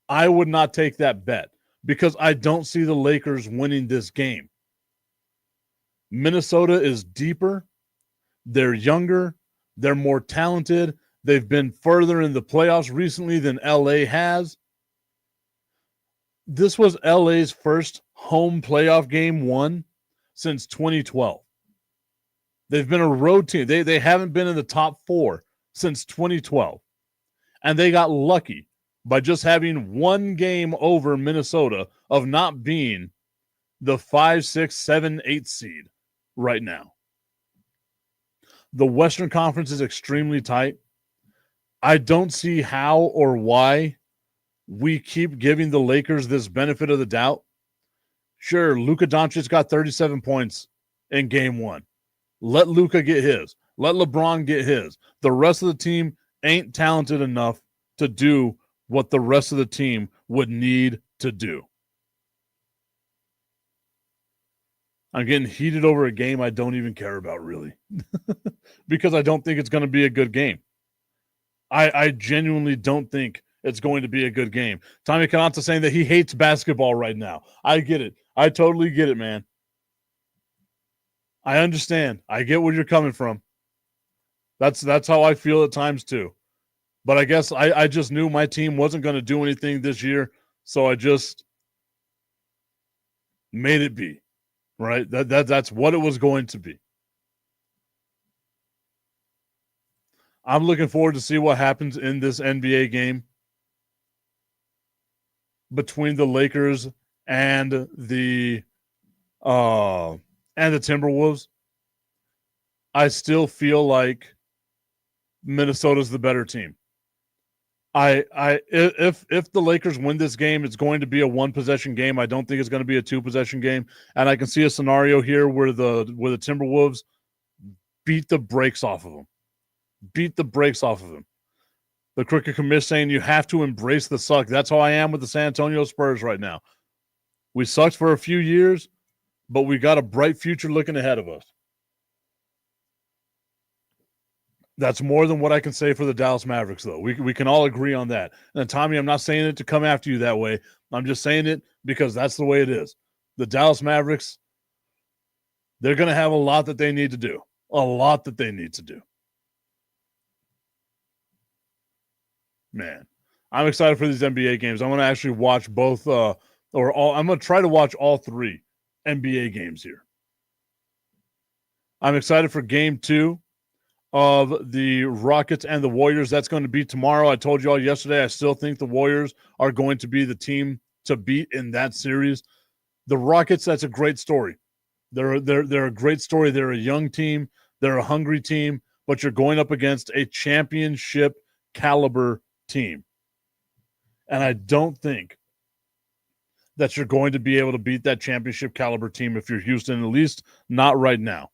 I would not take that bet because I don't see the Lakers winning this game. Minnesota is deeper. They're younger. They're more talented. They've been further in the playoffs recently than LA has. This was LA's first home playoff game won since 2012. They've been a road team. They haven't been in the top 4 since 2012. And they got lucky by just having one game over Minnesota of not being the 5, 6, 7, 8 seed right now. The Western Conference is extremely tight. I don't see how or why we keep giving the Lakers this benefit of the doubt. Sure, Luka Doncic got 37 points in game 1. Let Luka get his. Let LeBron get his. The rest of the team ain't talented enough to do what the rest of the team would need to do. I'm getting heated over a game I don't even care about, really, because I don't think it's going to be a good game. I genuinely don't think it's going to be a good game. Tommy Kanata saying that he hates basketball right now. I get it. I totally get it, man. I understand. I get where you're coming from. That's how I feel at times too. But I guess I just knew my team wasn't going to do anything this year, so I just made it be. Right? That's what it was going to be. I'm looking forward to see what happens in this NBA game between the Lakers and the Timberwolves. I still feel like Minnesota's the better team. If the Lakers win this game, it's going to be a 1-possession game. I don't think it's going to be a 2-possession game. And I can see a scenario here where the Timberwolves beat the brakes off of them. Beat the brakes off of them. The Cricket Commish saying you have to embrace the suck. That's how I am with the San Antonio Spurs right now. We sucked for a few years, but we got a bright future looking ahead of us. That's more than what I can say for the Dallas Mavericks, though. We can all agree on that. And Tommy, I'm not saying it to come after you that way. I'm just saying it because that's the way it is. The Dallas Mavericks, they're going to have a lot that they need to do. A lot that they need to do. Man, I'm excited for these NBA games. I'm going to actually watch both I'm going to try to watch all 3 NBA games here. I'm excited for game 2 of the Rockets and the Warriors. That's going to be tomorrow. I told you all yesterday, I still think the Warriors are going to be the team to beat in that series. The Rockets, that's a great story. They're a great story. They're a young team. They're a hungry team, but you're going up against a championship caliber team. And I don't think that you're going to be able to beat that championship caliber team if you're Houston, at least not right now.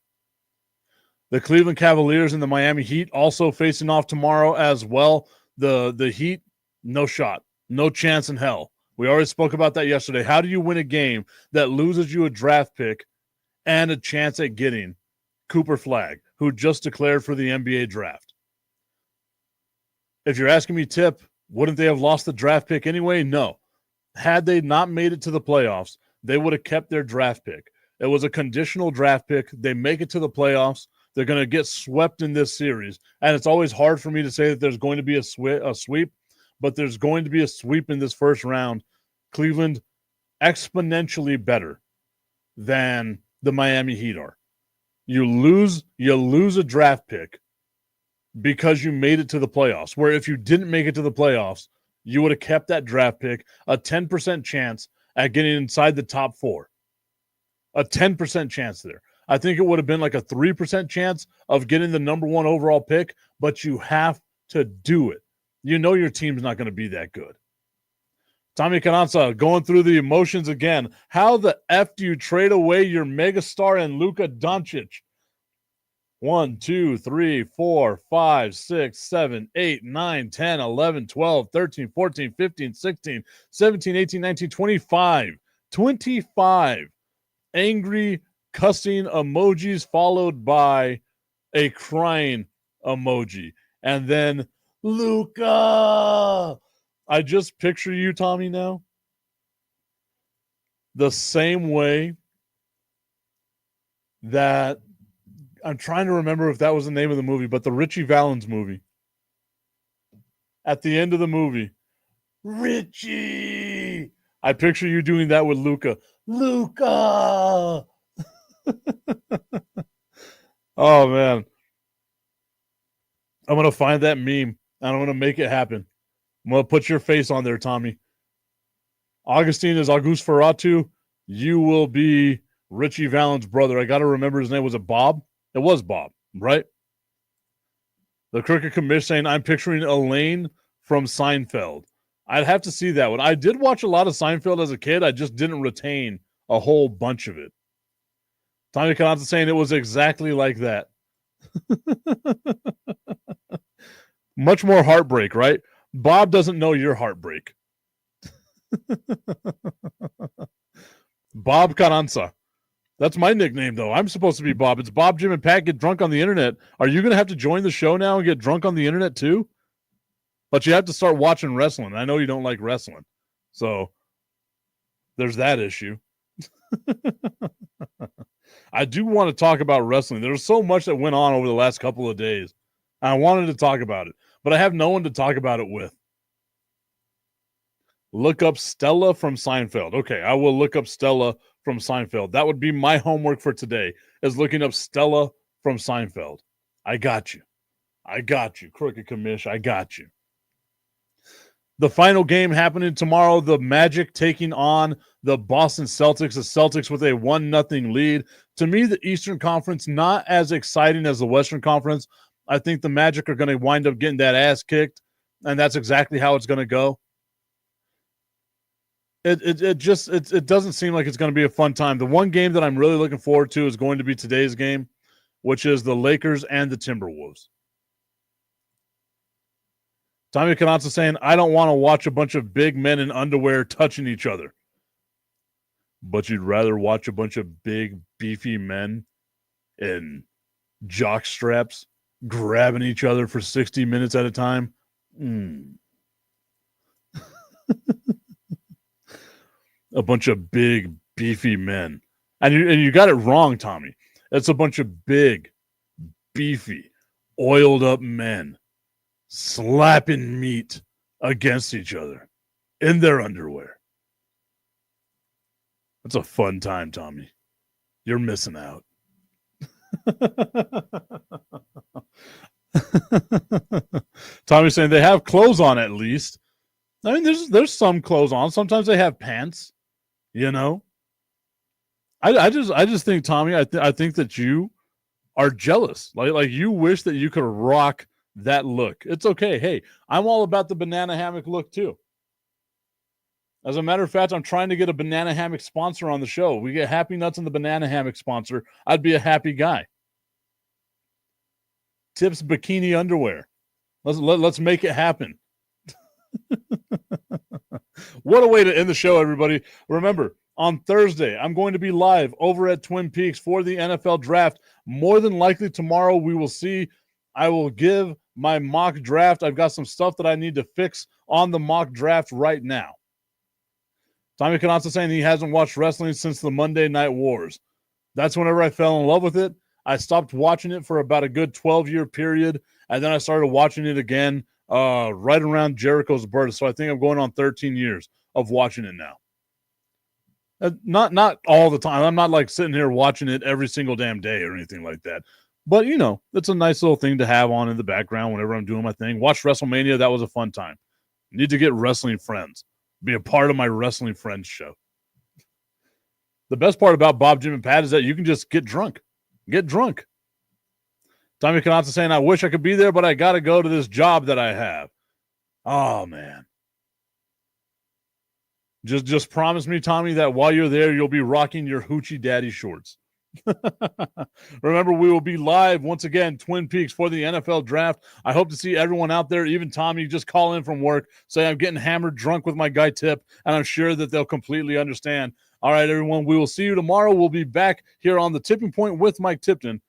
The Cleveland Cavaliers and the Miami Heat also facing off tomorrow as well. The Heat, no shot, no chance in hell. We already spoke about that yesterday. How do you win a game that loses you a draft pick and a chance at getting Cooper Flagg, who just declared for the NBA draft? If you're asking me, Tip, wouldn't they have lost the draft pick anyway? No. Had they not made it to the playoffs, they would have kept their draft pick. It was a conditional draft pick. They make it to the playoffs. They're going to get swept in this series. And it's always hard for me to say that there's going to be a sweep, but there's going to be a sweep in this first round. Cleveland exponentially better than the Miami Heat are. You lose a draft pick because you made it to the playoffs, where if you didn't make it to the playoffs, you would have kept that draft pick, a 10% chance at getting inside the top 4. A 10% chance there. I think it would have been like a 3% chance of getting the number 1 overall pick, but you have to do it. You know your team's not going to be that good. Tommy Cananza going through the emotions again. How the F do you trade away your megastar and Luka Doncic? 1, 2, 3, 4, 5, 6, 7, 8, 9, 10, 11, 12, 13, 14, 15, 16, 17, 18, 19, 25. 25 angry cussing emojis followed by a crying emoji. And then Luka. I just picture you, Tommy, now. The same way that I'm trying to remember if that was the name of the movie, but the Richie Valens movie. At the end of the movie, Richie. I picture you doing that with Luka. Luka. Oh, man. I'm going to find that meme, and I'm going to make it happen. I'm going to put your face on there, Tommy. Augustine is Auguste Ferratu. You will be Richie Valens' brother. I got to remember his name. Was it Bob? It was Bob, right? The Crooked Commish saying, I'm picturing Elaine from Seinfeld. I'd have to see that one. I did watch a lot of Seinfeld as a kid. I just didn't retain a whole bunch of it. Tommy Cananza saying it was exactly like that. Much more heartbreak, right? Bob doesn't know your heartbreak. Bob Cananza. That's my nickname, though. I'm supposed to be Bob. It's Bob, Jim, and Pat get drunk on the internet. Are you going to have to join the show now and get drunk on the internet, too? But you have to start watching wrestling. I know you don't like wrestling. So there's that issue. I do want to talk about wrestling. There's so much that went on over the last couple of days. I wanted to talk about it, but I have no one to talk about it with. Look up Stella from Seinfeld. Okay, I will look up Stella from Seinfeld. That would be my homework for today, is looking up Stella from Seinfeld. I got you. I got you, Crooked Commish. I got you. The final game happening tomorrow, the Magic taking on the Boston Celtics. The Celtics with a 1-0 lead. To me, the Eastern Conference, not as exciting as the Western Conference. I think the Magic are going to wind up getting that ass kicked, and that's exactly how it's going to go. It doesn't seem like it's going to be a fun time. The one game that I'm really looking forward to is going to be today's game, which is the Lakers and the Timberwolves. Tommy Cananza saying, I don't want to watch a bunch of big men in underwear touching each other. But you'd rather watch a bunch of big, beefy men in jock straps grabbing each other for 60 minutes at a time? A bunch of big, beefy men. And you got it wrong, Tommy. It's a bunch of big, beefy, oiled up men slapping meat against each other in their underwear. That's a fun time, Tommy. You're missing out. Tommy's saying they have clothes on at least. I mean, there's some clothes on. Sometimes they have pants. You know, I just think, Tommy, I think that you are jealous. Like you wish that you could rock that look. It's okay. Hey, I'm all about the banana hammock look too. As a matter of fact, I'm trying to get a banana hammock sponsor on the show. We get Happy Nuts and the banana hammock sponsor. I'd be a happy guy. Tips bikini underwear. Let's make it happen. What a way to end the show, everybody. Remember, on Thursday, I'm going to be live over at Twin Peaks for the NFL draft. More than likely tomorrow, we will see. I will give my mock draft. I've got some stuff that I need to fix on the mock draft right now. Tommy Cananza saying he hasn't watched wrestling since the Monday Night Wars. That's whenever I fell in love with it. I stopped watching it for about a good 12-year period, and then I started watching it again right around Jericho's birth. So I think I'm going on 13 years of watching it now. Not all the time. I'm not like sitting here watching it every single damn day or anything like that. But, you know, it's a nice little thing to have on in the background whenever I'm doing my thing. Watch WrestleMania. That was a fun time. Need to get wrestling friends. Be a part of my wrestling friends show. The best part about Bob, Jim, and Pat is that you can just get drunk. Get drunk. Tommy Kanata saying, I wish I could be there, but I got to go to this job that I have. Oh, man. Just promise me, Tommy, that while you're there, you'll be rocking your hoochie daddy shorts. Remember, we will be live once again, Twin Peaks, for the NFL draft. I hope to see everyone out there, even Tommy. Just call in from work, say I'm getting hammered drunk with my guy Tip, and I'm sure that they'll completely understand. All right, everyone, we will see you tomorrow. We'll be back here on the Tipping Point with Mike Tipton.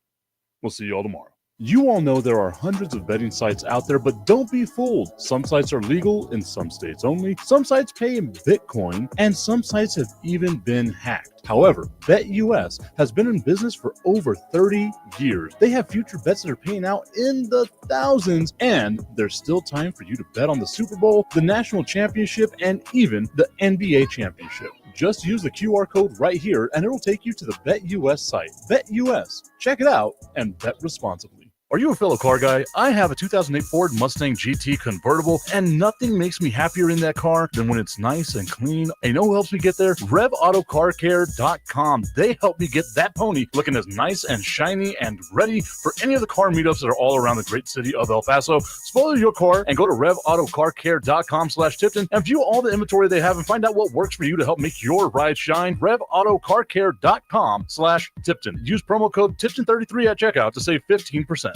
We'll see you all tomorrow. You all know there are hundreds of betting sites out there, but don't be fooled. Some sites are legal in some states only. Some sites pay in Bitcoin, and some sites have even been hacked. However, BetUS has been in business for over 30 years. They have future bets that are paying out in the thousands, and there's still time for you to bet on the Super Bowl, the National Championship, and even the NBA Championship. Just use the QR code right here, and it will take you to the BetUS site. BetUS. Check it out and bet responsibly. Are you a fellow car guy? I have a 2008 Ford Mustang GT convertible, and nothing makes me happier in that car than when it's nice and clean. And you know who helps me get there? RevAutoCarCare.com. They help me get that pony looking as nice and shiny and ready for any of the car meetups that are all around the great city of El Paso. Spoil your car and go to RevAutoCarCare.com/Tipton and view all the inventory they have and find out what works for you to help make your ride shine. RevAutoCarCare.com/Tipton. Use promo code Tipton33 at checkout to save 15%.